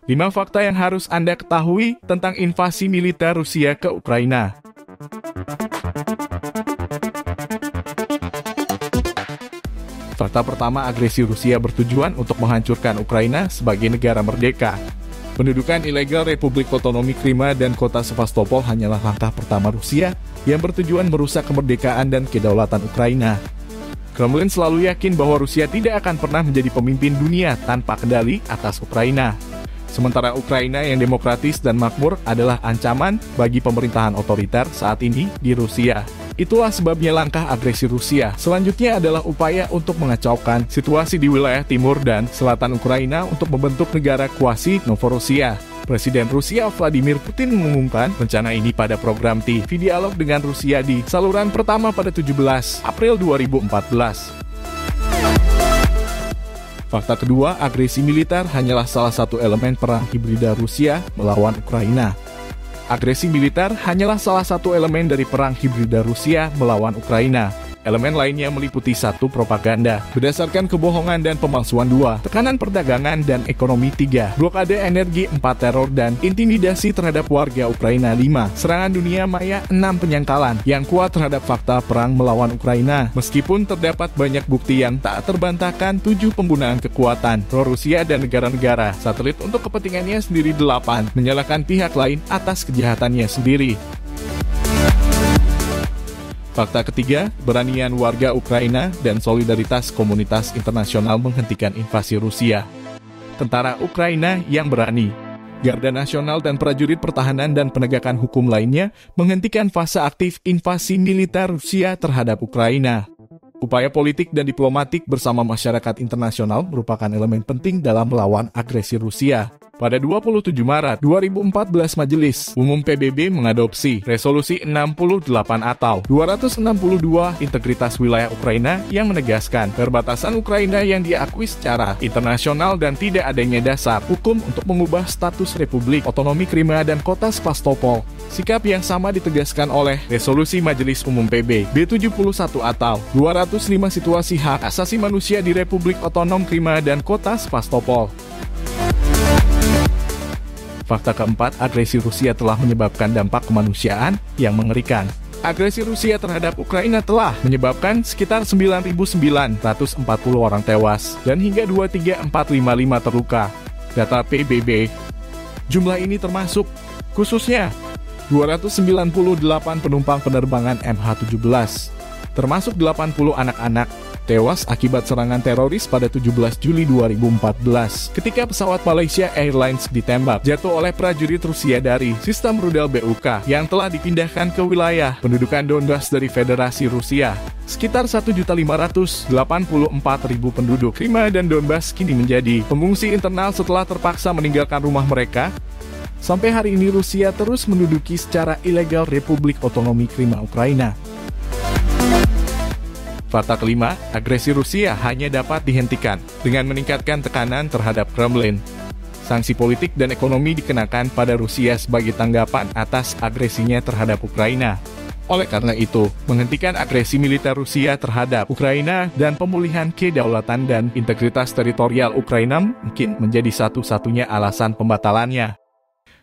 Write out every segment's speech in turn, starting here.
Lima fakta yang harus Anda ketahui tentang invasi militer Rusia ke Ukraina. Fakta pertama, agresi Rusia bertujuan untuk menghancurkan Ukraina sebagai negara merdeka. Pendudukan ilegal Republik Otonomi Krima dan kota Sevastopol hanyalah langkah pertama Rusia yang bertujuan merusak kemerdekaan dan kedaulatan Ukraina. Kremlin selalu yakin bahwa Rusia tidak akan pernah menjadi pemimpin dunia tanpa kendali atas Ukraina. Sementara Ukraina yang demokratis dan makmur adalah ancaman bagi pemerintahan otoriter saat ini di Rusia. Itulah sebabnya langkah agresi Rusia selanjutnya adalah upaya untuk mengacaukan situasi di wilayah timur dan selatan Ukraina untuk membentuk negara kuasi Novorossiya. Presiden Rusia Vladimir Putin mengumumkan rencana ini pada program TV Dialog dengan Rusia di saluran pertama pada 17 April 2014. Fakta kedua, agresi militer hanyalah salah satu elemen perang hibrida Rusia melawan Ukraina. Agresi militer hanyalah salah satu elemen dari perang hibrida Rusia melawan Ukraina. Elemen lainnya meliputi 1. Propaganda, berdasarkan kebohongan dan pemalsuan. 2. Tekanan perdagangan dan ekonomi. 3. Blokade energi. 4. Teror dan intimidasi terhadap warga Ukraina. 5. Serangan dunia maya. 6. Penyangkalan yang kuat terhadap fakta perang melawan Ukraina. Meskipun terdapat banyak bukti yang tak terbantahkan. 7. Penggunaan kekuatan pro-Rusia dan negara-negara satelit untuk kepentingannya sendiri. 8. Menyalahkan pihak lain atas kejahatannya sendiri. Fakta ketiga, keberanian warga Ukraina dan solidaritas komunitas internasional menghentikan invasi Rusia. Tentara Ukraina yang berani, Garda Nasional dan prajurit pertahanan dan penegakan hukum lainnya menghentikan fase aktif invasi militer Rusia terhadap Ukraina. Upaya politik dan diplomatik bersama masyarakat internasional merupakan elemen penting dalam melawan agresi Rusia. Pada 27 Maret 2014, Majelis Umum PBB mengadopsi Resolusi 68 atau 262 integritas wilayah Ukraina yang menegaskan perbatasan Ukraina yang diakui secara internasional dan tidak adanya dasar hukum untuk mengubah status Republik Otonomi Krima dan kota Sevastopol. Sikap yang sama ditegaskan oleh Resolusi Majelis Umum PBB 71 atau 205 situasi hak asasi manusia di Republik Otonom Krima dan kota Sevastopol. Fakta keempat, agresi Rusia telah menyebabkan dampak kemanusiaan yang mengerikan. Agresi Rusia terhadap Ukraina telah menyebabkan sekitar 9.940 orang tewas dan hingga 23.455 terluka. Data PBB. Jumlah ini termasuk khususnya 298 penumpang penerbangan MH17, termasuk 80 anak-anak, tewas akibat serangan teroris pada 17 Juli 2014 ketika pesawat Malaysia Airlines ditembak jatuh oleh prajurit Rusia dari sistem rudal BUK yang telah dipindahkan ke wilayah pendudukan Donbas dari Federasi Rusia. Sekitar 1.584.000 penduduk Krima dan Donbas kini menjadi pengungsi internal setelah terpaksa meninggalkan rumah mereka. Sampai hari ini Rusia terus menduduki secara ilegal Republik Otonomi Krima Ukraina. Fakta kelima, agresi Rusia hanya dapat dihentikan dengan meningkatkan tekanan terhadap Kremlin. Sanksi politik dan ekonomi dikenakan pada Rusia sebagai tanggapan atas agresinya terhadap Ukraina. Oleh karena itu, menghentikan agresi militer Rusia terhadap Ukraina dan pemulihan kedaulatan dan integritas teritorial Ukraina mungkin menjadi satu-satunya alasan pembatalannya.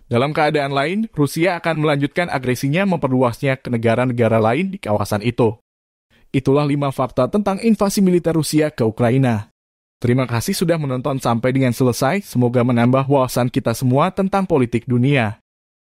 Dalam keadaan lain, Rusia akan melanjutkan agresinya memperluasnya ke negara-negara lain di kawasan itu. Itulah 5 fakta tentang invasi militer Rusia ke Ukraina. Terima kasih sudah menonton sampai dengan selesai. Semoga menambah wawasan kita semua tentang politik dunia.